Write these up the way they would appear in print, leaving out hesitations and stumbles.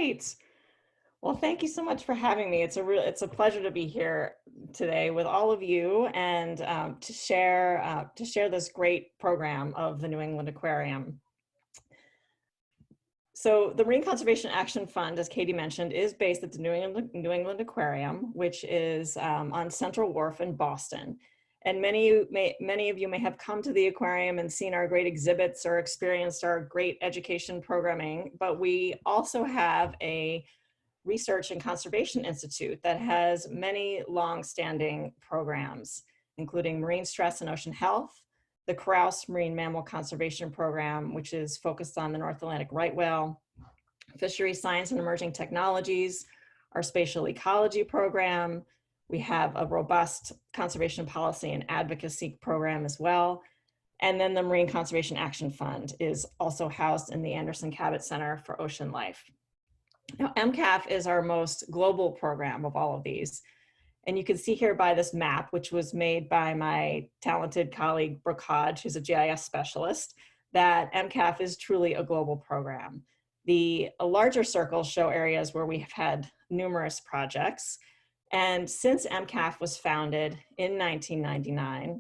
Great. Well, thank you so much for having me. It's a pleasure to be here today with all of you and to share this great program of the New England Aquarium. So the Marine Conservation Action Fund, as Katie mentioned, is based at the New England Aquarium, which is on Central Wharf in Boston. And many of you may have come to the aquarium and seen our great exhibits or experienced our great education programming, but we also have a Research and Conservation Institute that has many long-standing programs, including marine stress and ocean health, the Carouse Marine Mammal Conservation Program, which is focused on the North Atlantic right whale, fishery science and emerging technologies, our spatial ecology program. We have a robust conservation policy and advocacy program as well. And then the Marine Conservation Action Fund is also housed in the Anderson Cabot Center for Ocean Life. Now, MCAF is our most global program of all of these. And you can see here by this map, which was made by my talented colleague, Brooke Hodge, who's a GIS specialist, that MCAF is truly a global program. The larger circles show areas where we have had numerous projects. And since MCAF was founded in 1999,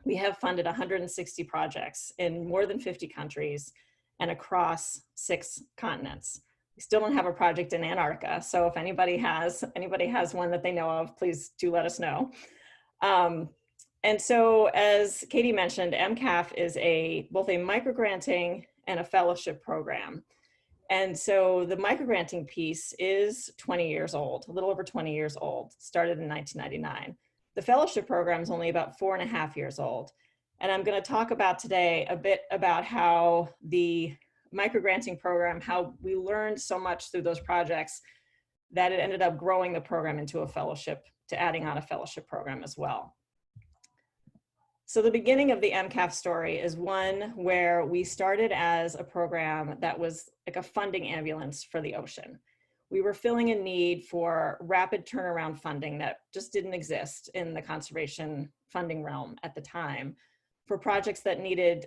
we have funded 160 projects in more than 50 countries and across 6 continents. We still don't have a project in Antarctica, so if anybody has one that they know of, please do let us know. And so, as Katie mentioned, MCAF is both a microgranting and a fellowship program. And so the microgranting piece is 20 years old, a little over 20 years old, started in 1999. The fellowship program is only about 4.5 years old. And I'm going to talk about today a bit about how the microgranting program, how we learned so much through those projects that it ended up growing the program into a fellowship, to adding on a fellowship program as well. So the beginning of the MCAF story is one where we started as a program that was like a funding ambulance for the ocean. We were filling a need for rapid turnaround funding that just didn't exist in the conservation funding realm at the time, for projects that needed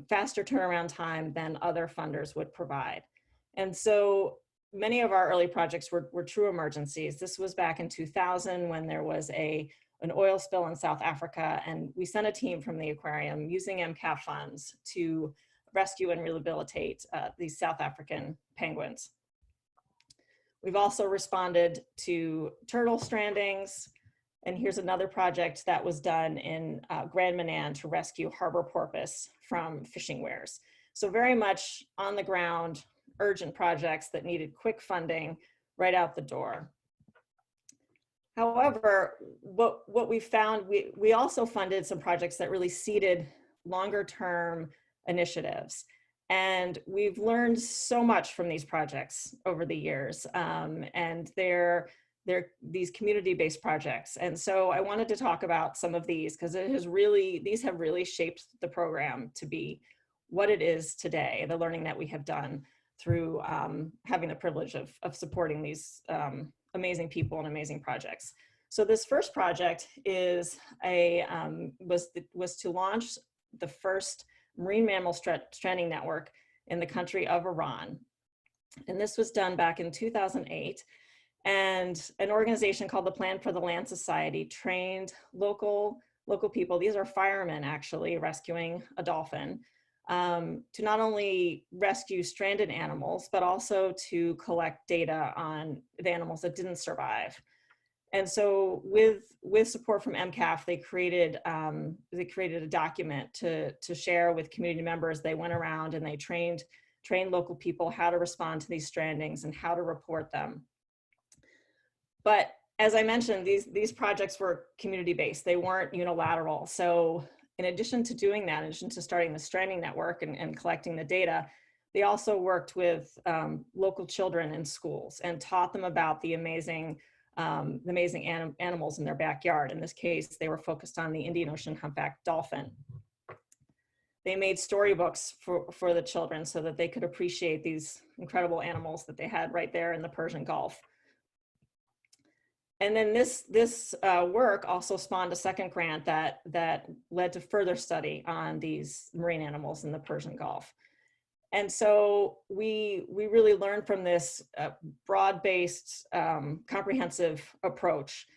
faster turnaround time than other funders would provide. And so many of our early projects were true emergencies. This was back in 2000 when there was an oil spill in South Africa, and we sent a team from the aquarium using MCAF funds to rescue and rehabilitate these South African penguins. We've also responded to turtle strandings. And here's another project that was done in Grand Manan to rescue harbor porpoise from fishing weirs. So very much on the ground, urgent projects that needed quick funding right out the door. However, what we found, we also funded some projects that really seeded longer term initiatives. And we've learned so much from these projects over the years. And they're these community-based projects. And so I wanted to talk about some of these because these have really shaped the program to be what it is today, the learning that we have done through having the privilege of supporting these amazing people and amazing projects. So this first project is was to launch the first marine mammal stranding network in the country of Iran. And this was done back in 2008. And an organization called the Plan for the Land Society trained local people, these are firemen actually, rescuing a dolphin, to not only rescue stranded animals, but also to collect data on the animals that didn't survive. And so with support from MCAF, they created a document to share with community members. They went around and they trained local people how to respond to these strandings and how to report them. But as I mentioned, these projects were community-based. They weren't unilateral. So in addition to doing that, in addition to starting the stranding network and collecting the data, they also worked with local children in schools and taught them about the amazing animals in their backyard. In this case, they were focused on the Indian Ocean humpback dolphin. They made storybooks for the children so that they could appreciate these incredible animals that they had right there in the Persian Gulf. And then this work also spawned a second grant that led to further study on these marine animals in the Persian Gulf. And so we really learned from this broad-based, comprehensive approach.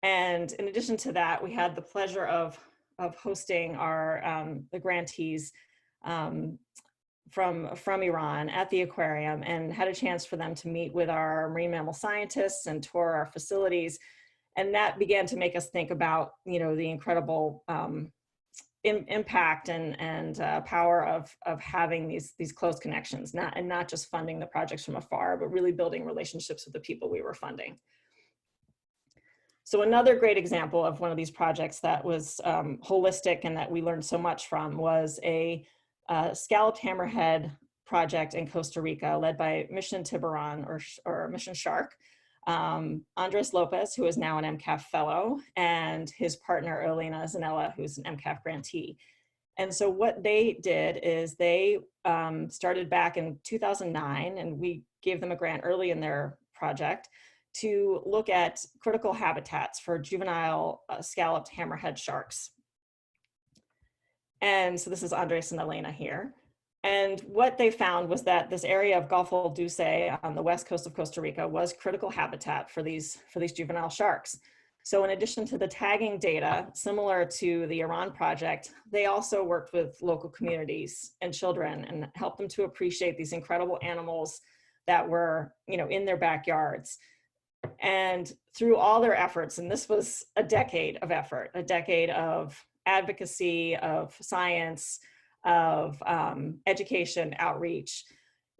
And in addition to that, we had the pleasure of hosting our the grantees from Iran at the aquarium, and had a chance for them to meet with our marine mammal scientists and tour our facilities. And that began to make us think about, you know, the incredible impact and power of having these close connections, not just funding the projects from afar, but really building relationships with the people we were funding. So another great example of one of these projects that was holistic and that we learned so much from was a scalloped hammerhead project in Costa Rica, led by Mission Tiburon or Mission Shark. Andres Lopez, who is now an MCAF Fellow, and his partner Elena Zanella, who's an MCAF grantee. And so what they did is they started back in 2009, and we gave them a grant early in their project to look at critical habitats for juvenile scalloped hammerhead sharks. And so this is Andres and Elena here. And what they found was that this area of Golfo Dulce on the west coast of Costa Rica was critical habitat for these juvenile sharks. So in addition to the tagging data, similar to the Iran project, they also worked with local communities and children and helped them to appreciate these incredible animals that were, you know, in their backyards. And through all their efforts, and this was a decade of effort, a decade of advocacy, of science, of education, outreach,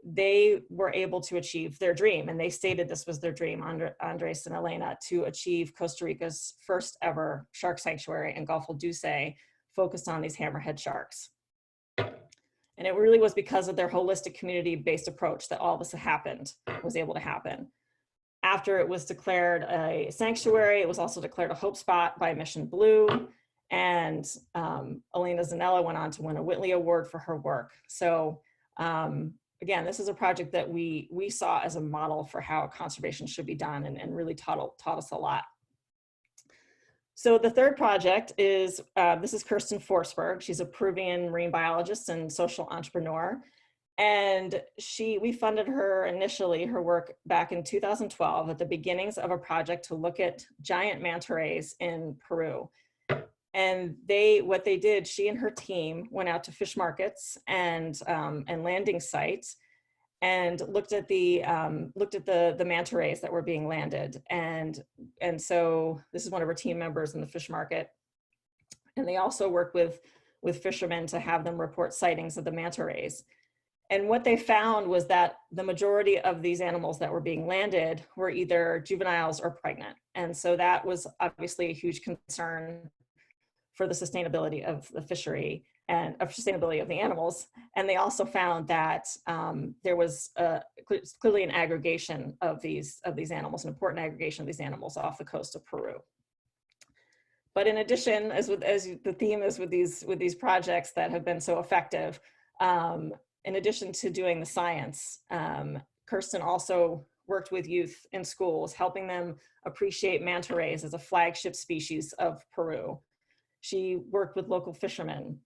they were able to achieve their dream. And they stated this was their dream, Andres and Elena, to achieve Costa Rica's first ever shark sanctuary in Golfo Dulce, focused on these hammerhead sharks. And it really was because of their holistic community-based approach that all this was able to happen. After it was declared a sanctuary, it was also declared a Hope Spot by Mission Blue. And Elena Zanella went on to win a Whitley Award for her work. So again, this is a project that we saw as a model for how conservation should be done, and really taught us a lot. So the third project is, this is Kirsten Forsberg. She's a Peruvian marine biologist and social entrepreneur. And we funded her initially, her work back in 2012 at the beginnings of a project to look at giant manta rays in Peru. And what they did, she and her team went out to fish markets and landing sites and looked at the manta rays that were being landed. And so this is one of her team members in the fish market. And they also worked with fishermen to have them report sightings of the manta rays. And what they found was that the majority of these animals that were being landed were either juveniles or pregnant. And so that was obviously a huge concern for the sustainability of the fishery and of sustainability of the animals. And they also found that there was clearly an aggregation of these animals, an important aggregation of these animals off the coast of Peru. But in addition, as the theme is with these projects that have been so effective, in addition to doing the science, Kirsten also worked with youth in schools, helping them appreciate manta rays as a flagship species of Peru. She worked with local fishermen.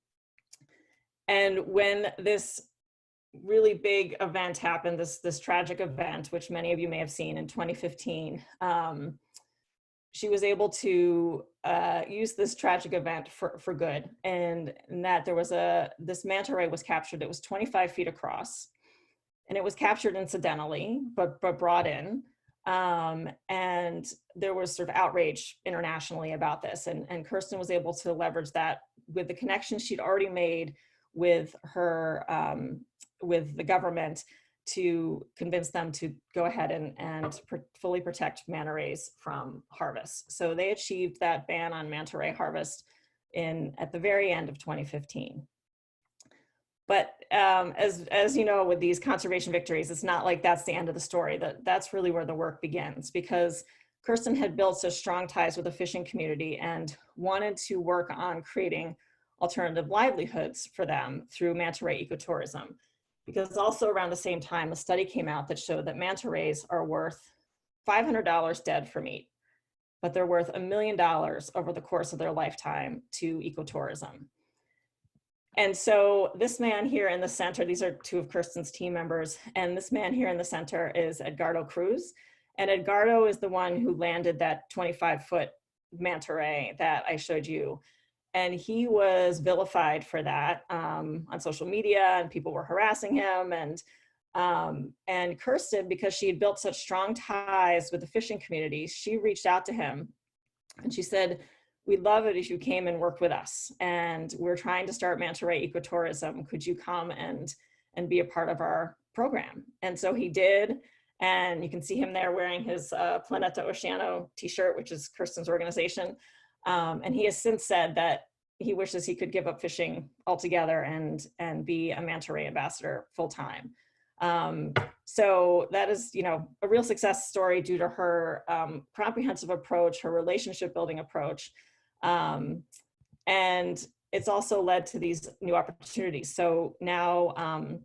And when this really big event happened, this tragic event, which many of you may have seen in 2015, she was able to use this tragic event for good. And that there was this manta ray was captured. It was 25 feet across, and it was captured incidentally, but brought in. And there was sort of outrage internationally about this. And Kirsten was able to leverage that with the connections she'd already made with with the government to convince them to go ahead and fully protect manta rays from harvest. So they achieved that ban on manta ray harvest at the very end of 2015. But as you know, with these conservation victories, it's not like that's the end of the story. That's really where the work begins, because Kirsten had built such strong ties with the fishing community and wanted to work on creating alternative livelihoods for them through manta ray ecotourism. Because also around the same time, a study came out that showed that manta rays are worth $500 dead for meat, but they're worth $1 million over the course of their lifetime to ecotourism. And so this man here in the center, these are two of Kirsten's team members, and this man here in the center is Edgardo Cruz. And Edgardo is the one who landed that 25-foot manta ray that I showed you. And he was vilified for that on social media, and people were harassing him. And Kirsten, because she had built such strong ties with the fishing community, she reached out to him and she said, "We'd love it if you came and worked with us. And we're trying to start manta ray ecotourism. Could you come and be a part of our program?" And so he did. And you can see him there wearing his Planeta Oceano t-shirt, which is Kirsten's organization. And he has since said that he wishes he could give up fishing altogether and be a manta ray ambassador full time. So that is, you know, a real success story due to her comprehensive approach, her relationship building approach. And it's also led to these new opportunities. So now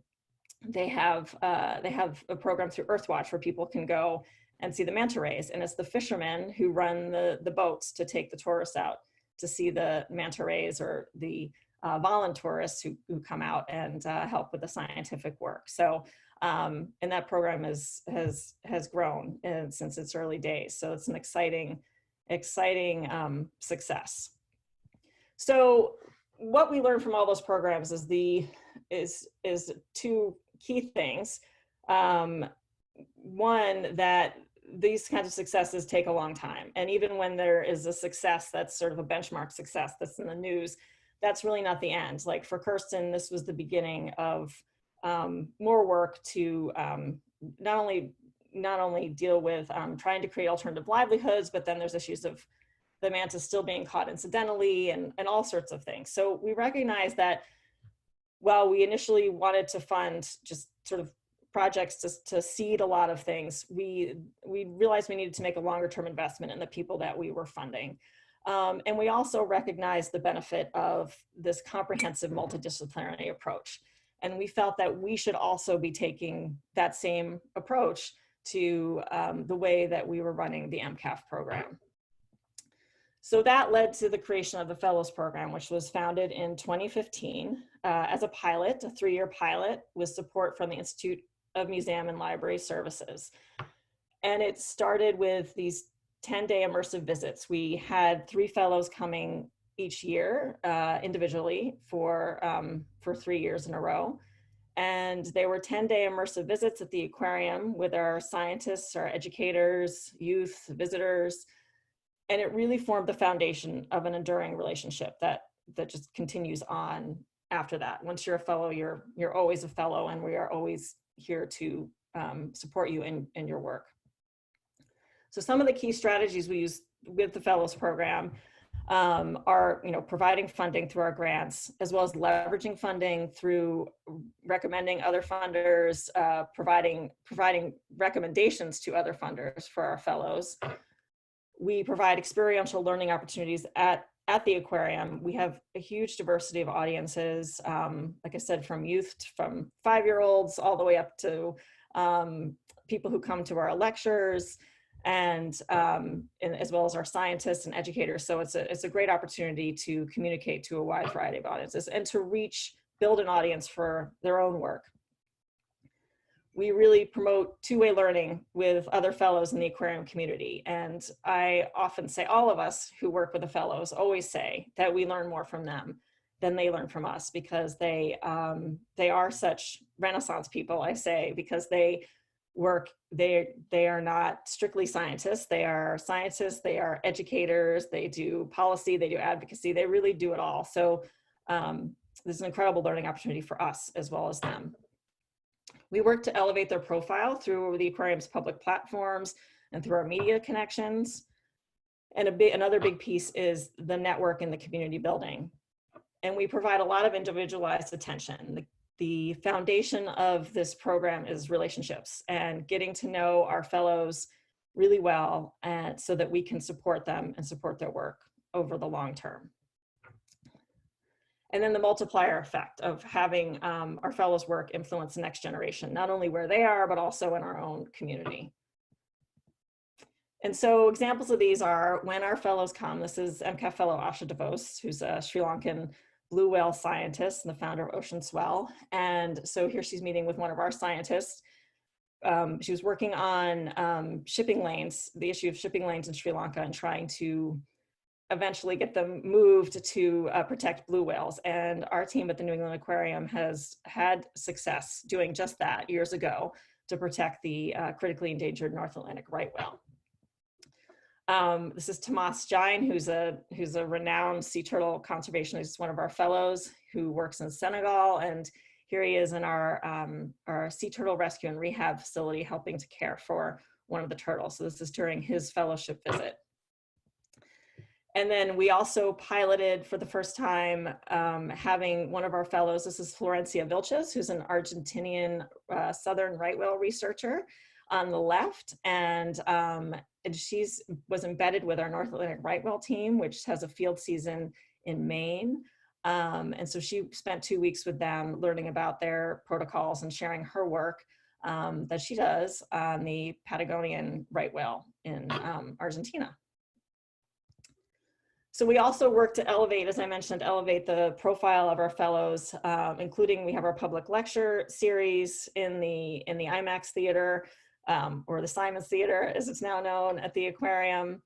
they have a program through Earthwatch where people can go and see the manta rays. And it's the fishermen who run the boats to take the tourists out to see the manta rays, or the voluntourists who come out and help with the scientific work. So, and that program has grown since its early days. So it's an exciting success. So what we learned from all those programs is two key things. One, that these kinds of successes take a long time. And even when there is a success that's sort of a benchmark success that's in the news, that's really not the end. Like for Kirsten, this was the beginning of more work to not only deal with trying to create alternative livelihoods, but then there's issues of the manta still being caught incidentally and all sorts of things. So we recognize that while we initially wanted to fund just sort of projects to seed a lot of things, we realized we needed to make a longer term investment in the people that we were funding. And we also recognized the benefit of this comprehensive multidisciplinary approach. And we felt that we should also be taking that same approach to the way that we were running the MCAF program. So that led to the creation of the Fellows Program, which was founded in 2015 as a pilot, a 3-year pilot with support from the Institute of Museum and Library Services. And it started with these 10-day immersive visits. We had 3 fellows coming each year individually for 3 years in a row. And they were 10-day immersive visits at the aquarium with our scientists, our educators, youth, visitors. And it really formed the foundation of an enduring relationship that just continues on after that. Once you're a fellow, you're always a fellow, and we are always here to support you in your work. So some of the key strategies we use with the Fellows Program are, providing funding through our grants, as well as leveraging funding through recommending other funders, providing recommendations to other funders for our fellows. We provide experiential learning opportunities at the aquarium. We have a huge diversity of audiences, like I said, from youth, from 5-year-olds all the way up to people who come to our lectures, and as well as our scientists and educators. So it's a great opportunity to communicate to a wide variety of audiences and to build an audience for their own work. We really promote two-way learning with other fellows in the aquarium community. And I often say, all of us who work with the fellows always say that we learn more from them than they learn from us, because they are such Renaissance people, I say, because they are not strictly scientists. They are scientists, they are educators, they do policy, they do advocacy, they really do it all. So this is an incredible learning opportunity for us as well as them. We work to elevate their profile through the aquarium's public platforms and through our media connections. And another big piece is the network and the community building. And we provide a lot of individualized attention. The foundation of this program is relationships and getting to know our fellows really well, and so that we can support them and support their work over the long term. And then the multiplier effect of having our fellows' work influence the next generation, not only where they are, but also in our own community. And so examples of these are when our fellows come. This is MCAF Fellow Asha DeVos, who's a Sri Lankan blue whale scientist and the founder of Ocean Swell. And so here she's meeting with one of our scientists. She was working on shipping lanes, the issue of shipping lanes in Sri Lanka, and trying to eventually get them moved to protect blue whales. And our team at the New England Aquarium has had success doing just that years ago to protect the critically endangered North Atlantic right whale. This is Tomas Jain, who's a renowned sea turtle conservationist. He's one of our fellows who works in Senegal, and here he is in our sea turtle rescue and rehab facility helping to care for one of the turtles. So this is during his fellowship visit. And then we also piloted for the first time having one of our fellows, this is Florencia Vilches, who's an Argentinian southern right whale researcher on the left. And she was embedded with our North Atlantic right whale team, which has a field season in Maine. And so she spent 2 weeks with them learning about their protocols and sharing her work that she does on the Patagonian right whale in Argentina. So we also work to elevate, as I mentioned, elevate the profile of our fellows, including we have our public lecture series in the IMAX Theater, or the Simons Theater, as it's now known, at the aquarium.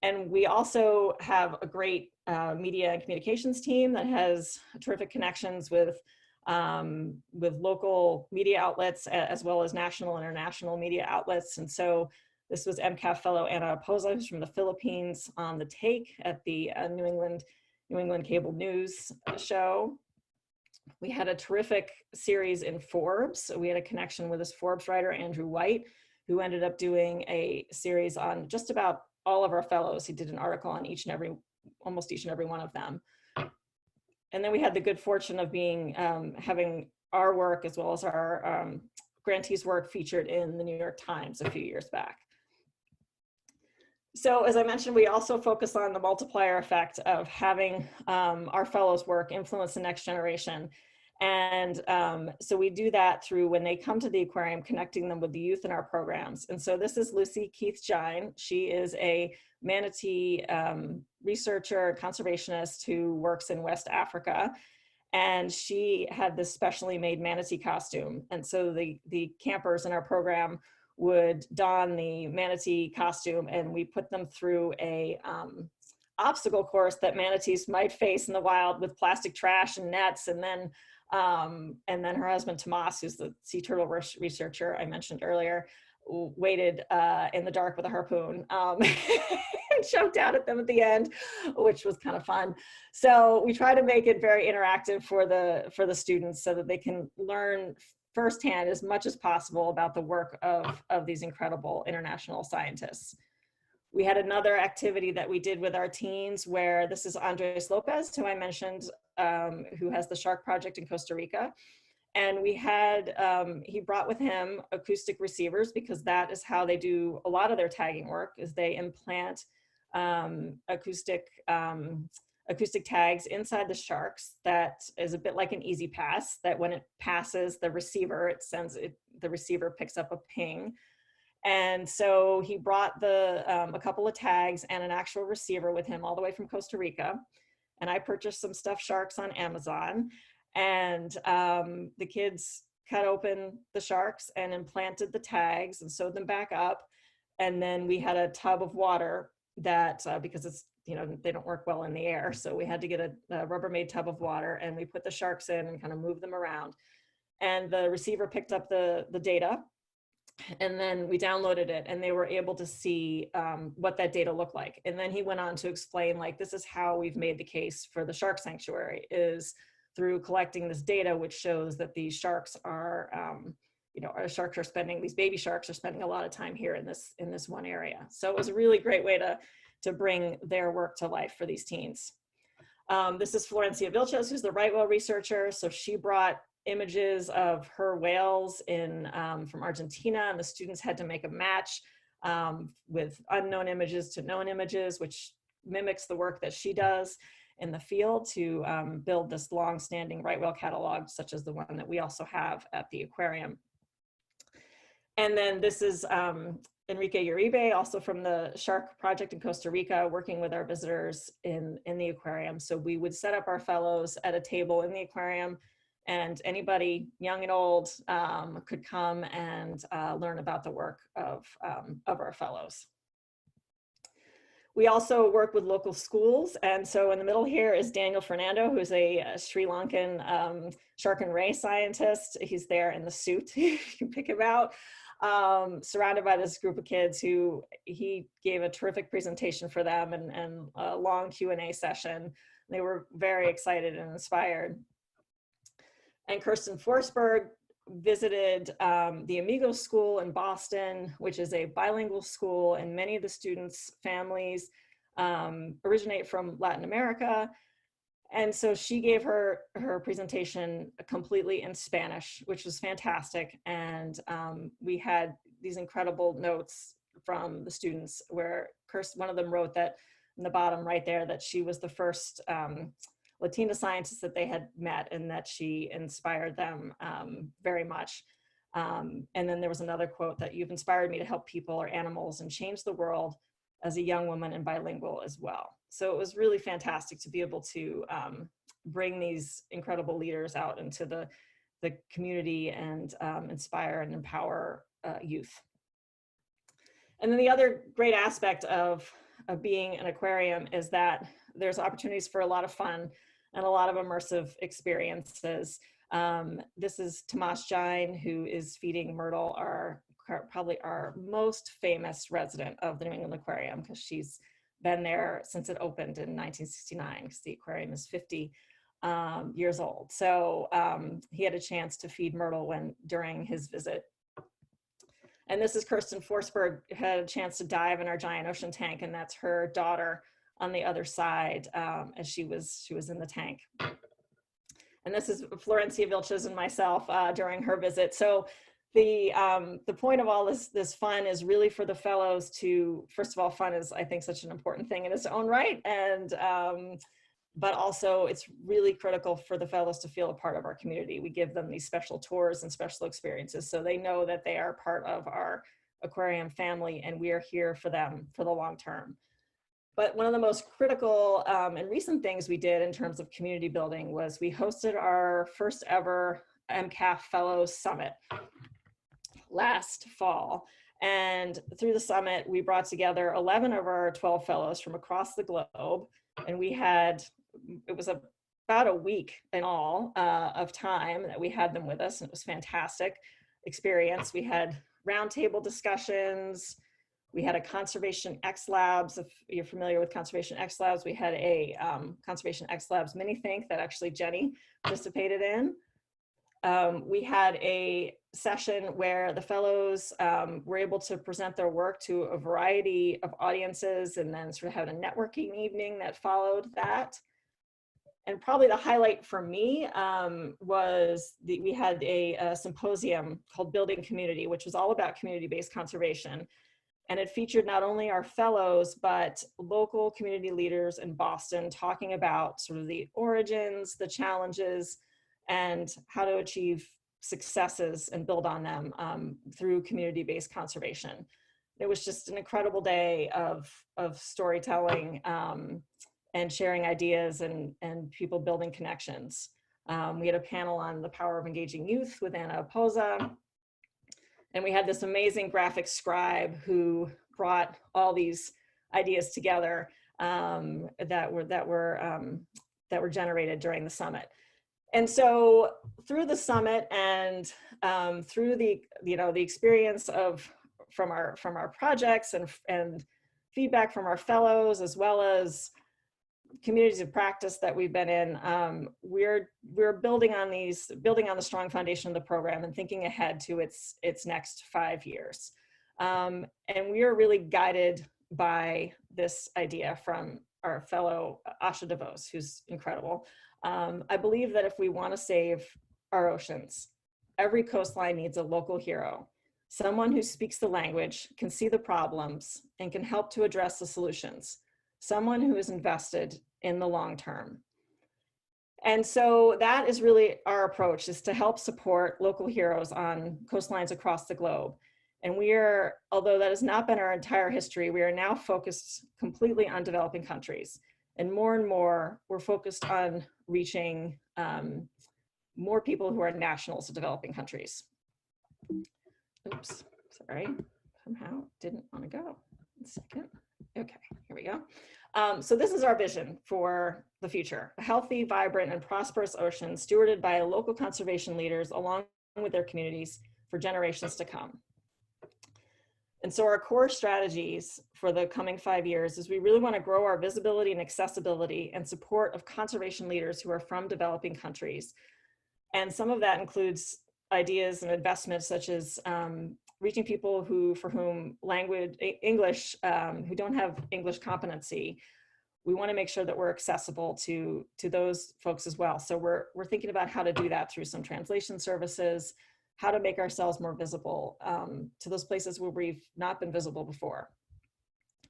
And we also have a great media and communications team that has terrific connections with local media outlets, as well as national and international media outlets. And so this was MCAF Fellow Anna Poza, who's from the Philippines, on the take at the New England Cable News show. We had a terrific series in Forbes. We had a connection with this Forbes writer, Andrew White, who ended up doing a series on just about all of our fellows. He did an article on almost each and every one of them. And then we had the good fortune of having our work as well as our grantees' work featured in the New York Times a few years back. So as I mentioned, we also focus on the multiplier effect of having our fellows' work influence the next generation. And so we do that through, when they come to the aquarium, connecting them with the youth in our programs. And so this is Lucy Keith Jain. She is a manatee researcher, conservationist who works in West Africa. And she had this specially made manatee costume. And so the campers in our program would don the manatee costume, and we put them through a obstacle course that manatees might face in the wild with plastic trash and nets. And then her husband, Tomas, who's the sea turtle researcher I mentioned earlier, waited in the dark with a harpoon and jumped out at them at the end, which was kind of fun. So we try to make it very interactive for the students so that they can learn firsthand as much as possible about the work of these incredible international scientists. We had another activity that we did with our teens where this is Andres Lopez, who I mentioned, who has the Shark Project in Costa Rica. And we had, he brought with him acoustic receivers, because that is how they do a lot of their tagging work, is they implant acoustic tags inside the sharks. That is a bit like an easy pass, that when it passes the receiver, the receiver picks up a ping. And so he brought a couple of tags and an actual receiver with him all the way from Costa Rica. And I purchased some stuffed sharks on Amazon. And the kids cut open the sharks and implanted the tags and sewed them back up. And then we had a tub of water that, because it's, they don't work well in the air. So we had to get a Rubbermaid tub of water, and we put the sharks in and kind of moved them around. And the receiver picked up the data, and then we downloaded it, and they were able to see what that data looked like. And then he went on to explain, like, this is how we've made the case for the shark sanctuary, is through collecting this data, which shows that these sharks are, these baby sharks are spending a lot of time here in this one area. So it was a really great way to bring their work to life for these teens. This is Florencia Vilches, who's the right whale researcher. So she brought images of her whales from Argentina, and the students had to make a match with unknown images to known images, which mimics the work that she does in the field to build this long-standing right whale catalog, such as the one that we also have at the aquarium. And then this is Enrique Uribe, also from the Shark Project in Costa Rica, working with our visitors in the aquarium. So we would set up our fellows at a table in the aquarium, and anybody, young and old, could come and learn about the work of our fellows. We also work with local schools. And so in the middle here is Daniel Fernando, who's a Sri Lankan shark and ray scientist. He's there in the suit, you can pick him out, surrounded by this group of kids who he gave a terrific presentation for them and a long Q&A session. They were very excited and inspired. And Kirsten Forsberg visited the Amigos School in Boston, which is a bilingual school, and many of the students' families originate from Latin America. And so she gave her presentation completely in Spanish, which was fantastic. And we had these incredible notes from the students where one of them wrote that in the bottom right there that she was the first Latina scientists that they had met, and that she inspired them very much. And then there was another quote that you've inspired me to help people or animals and change the world as a young woman and bilingual as well. So it was really fantastic to be able to bring these incredible leaders out into the community and inspire and empower youth. And then the other great aspect of being an aquarium is that there's opportunities for a lot of fun and a lot of immersive experiences. This is Tomas Jain, who is feeding Myrtle, probably our most famous resident of the New England Aquarium, because she's been there since it opened in 1969, because the aquarium is 50 years old. So he had a chance to feed Myrtle during his visit. And this is Kirsten Forsberg, who had a chance to dive in our giant ocean tank, and that's her daughter on the other side as she was in the tank. And this is Florencia Vilches and myself during her visit. So the point of all this fun is really for the fellows to, first of all, fun is, I think, such an important thing in its own right. And but also it's really critical for the fellows to feel a part of our community. We give them these special tours and special experiences so they know that they are part of our aquarium family and we are here for them for the long term. But one of the most critical and recent things we did in terms of community building was we hosted our first ever MCAF Fellows Summit last fall. And through the summit, we brought together 11 of our 12 fellows from across the globe. And it was about a week in all of time that we had them with us. And it was a fantastic experience. We had roundtable discussions. We had a Conservation X Labs. If you're familiar with Conservation X Labs, we had a Conservation X Labs mini think that actually Jenny participated in. We had a session where the fellows were able to present their work to a variety of audiences, and then sort of had a networking evening that followed that. And probably the highlight for me was we had a symposium called Building Community, which was all about community-based conservation. And it featured not only our fellows, but local community leaders in Boston talking about sort of the origins, the challenges, and how to achieve successes and build on them through community-based conservation. It was just an incredible day of storytelling and sharing ideas and people building connections. We had a panel on the power of engaging youth with Anna Poza. And we had this amazing graphic scribe who brought all these ideas together that were generated during the summit. And so through the summit and through the experience from our projects and feedback from our fellows, as well as communities of practice that we've been in, we're building on the strong foundation of the program and thinking ahead to its next 5 years. And we are really guided by this idea from our fellow Asha DeVos, who's incredible. I believe that if we want to save our oceans, every coastline needs a local hero, someone who speaks the language, can see the problems, and can help to address the solutions. Someone who is invested in the long term. And so that is really our approach, is to help support local heroes on coastlines across the globe. And we are, although that has not been our entire history, we are now focused completely on developing countries. And more, we're focused on reaching more people who are nationals of developing countries. Oops, sorry, somehow didn't want to go. 1 second. Okay, here we go. So this is our vision for the future: a healthy, vibrant, and prosperous ocean stewarded by local conservation leaders along with their communities for generations to come. And so our core strategies for the coming 5 years is we really want to grow our visibility and accessibility and support of conservation leaders who are from developing countries. And some of that includes ideas and investments such as reaching people for whom English, who don't have English competency. We want to make sure that we're accessible to those folks as well. So we're thinking about how to do that through some translation services, how to make ourselves more visible to those places where we've not been visible before.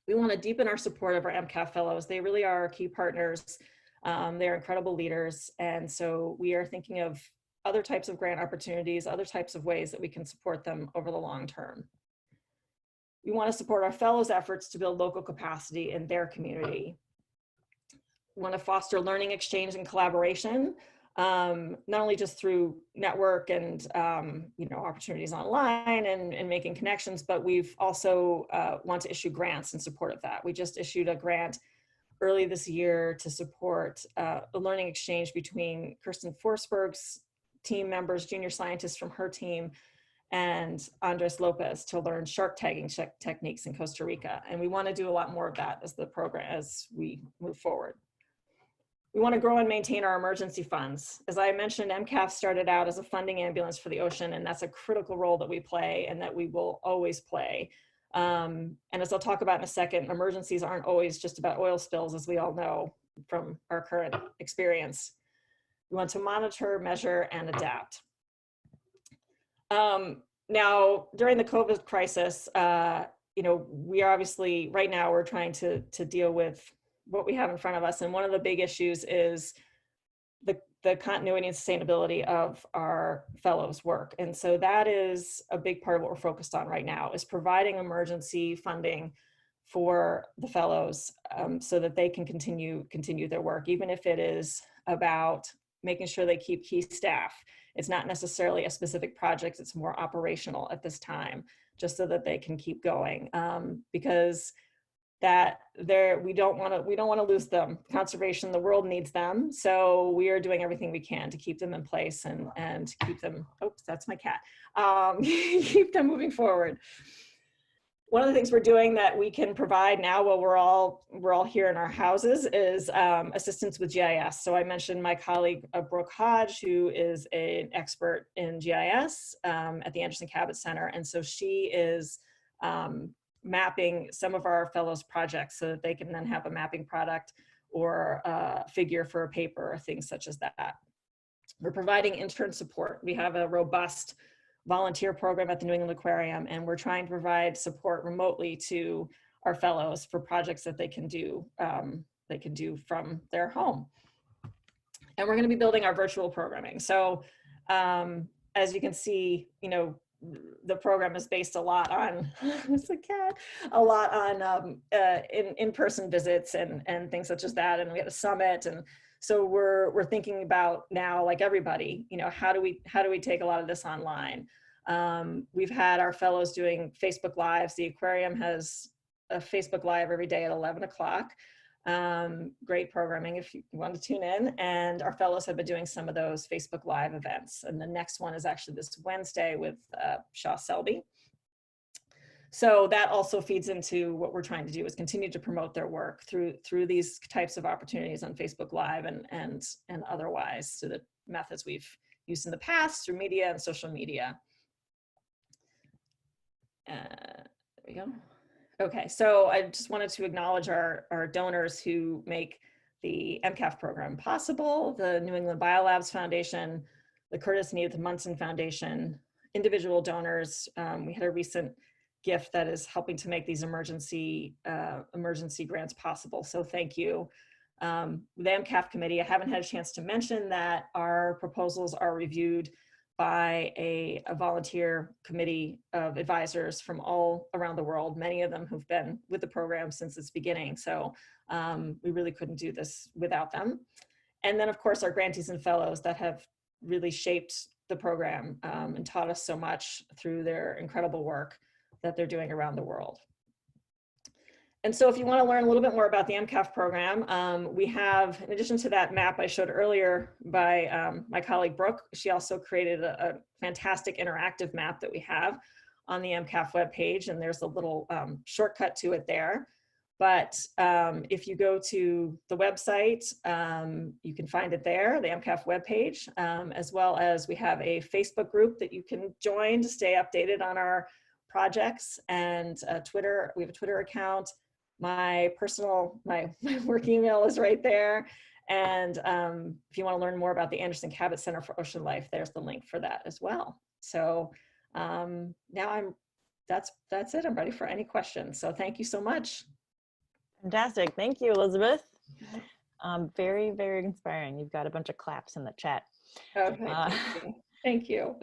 We want to deepen our support of our MCAF Fellows. They really are our key partners. They're incredible leaders. And so we are thinking of other types of grant opportunities, other types of ways that we can support them over the long term. We want to support our fellows' efforts to build local capacity in their community. We want to foster learning exchange and collaboration, not only just through network and opportunities online and making connections, but we've also want to issue grants in support of that. We just issued a grant early this year to support the learning exchange between Kirsten Forsberg's team members, junior scientists from her team, and Andres Lopez to learn shark tagging techniques in Costa Rica. And we want to do a lot more of that as we move forward. We want to grow and maintain our emergency funds. As I mentioned, MCAF started out as a funding ambulance for the ocean, and that's a critical role that we play and that we will always play. And as I'll talk about in a second, emergencies aren't always just about oil spills, as we all know from our current experience. We want to monitor, measure, and adapt. Now, during the COVID crisis, we are obviously, right now, we're trying to deal with what we have in front of us. And one of the big issues is the continuity and sustainability of our fellows' work. And so that is a big part of what we're focused on right now, is providing emergency funding for the fellows so that they can continue their work, even if it is about making sure they keep key staff. It's not necessarily a specific project, it's more operational at this time, just so that they can keep going. Because we don't want to lose them. Conservation, the world needs them. So we are doing everything we can to keep them in place and keep them, oops, that's my cat, keep them moving forward. One of the things we're doing that we can provide now while we're all here in our houses is assistance with GIS. So I mentioned my colleague Brooke Hodge, who is an expert in GIS at the Anderson Cabot Center. And so she is mapping some of our fellows' projects so that they can then have a mapping product or a figure for a paper or things such as that. We're providing intern support. We have a robust volunteer program at the New England Aquarium, and we're trying to provide support remotely to our fellows for projects that they can do from their home. And we're going to be building our virtual programming. So as you can see, the program is based a lot on in-person visits and things such as that. And we had a summit, and so we're thinking about now, like everybody, how do we take a lot of this online? We've had our fellows doing Facebook Lives. The aquarium has a Facebook Live every day at 11 o'clock. Great programming if you want to tune in. And our fellows have been doing some of those Facebook Live events. And the next one is actually this Wednesday with Shaw Selby. So that also feeds into what we're trying to do, is continue to promote their work through these types of opportunities on Facebook Live and otherwise, through the methods we've used in the past, through media and social media. There we go. Okay, so I just wanted to acknowledge our donors who make the MCAF program possible: the New England Biolabs Foundation, the Curtis and Edith Munson Foundation, individual donors. We had a recent gift that is helping to make these emergency grants possible. So thank you. The MCAF committee, I haven't had a chance to mention that our proposals are reviewed by a volunteer committee of advisors from all around the world, many of them who've been with the program since its beginning. So we really couldn't do this without them. And then of course our grantees and fellows that have really shaped the program and taught us so much through their incredible work that they're doing around the world. And so if you want to learn a little bit more about the MCAF program, we have, in addition to that map I showed earlier by my colleague Brooke, she also created a fantastic interactive map that we have on the MCAF webpage, and there's a little shortcut to it there. But if you go to the website, you can find it there, the MCAF webpage, as well as we have a Facebook group that you can join to stay updated on our projects, and Twitter, we have a Twitter account. My work email is right there. And if you want to learn more about the Anderson Cabot Center for Ocean Life, there's the link for that as well. So now that's it. I'm ready for any questions. So thank you so much. Fantastic. Thank you, Elizabeth. Very, very inspiring. You've got a bunch of claps in the chat. Okay, thank you.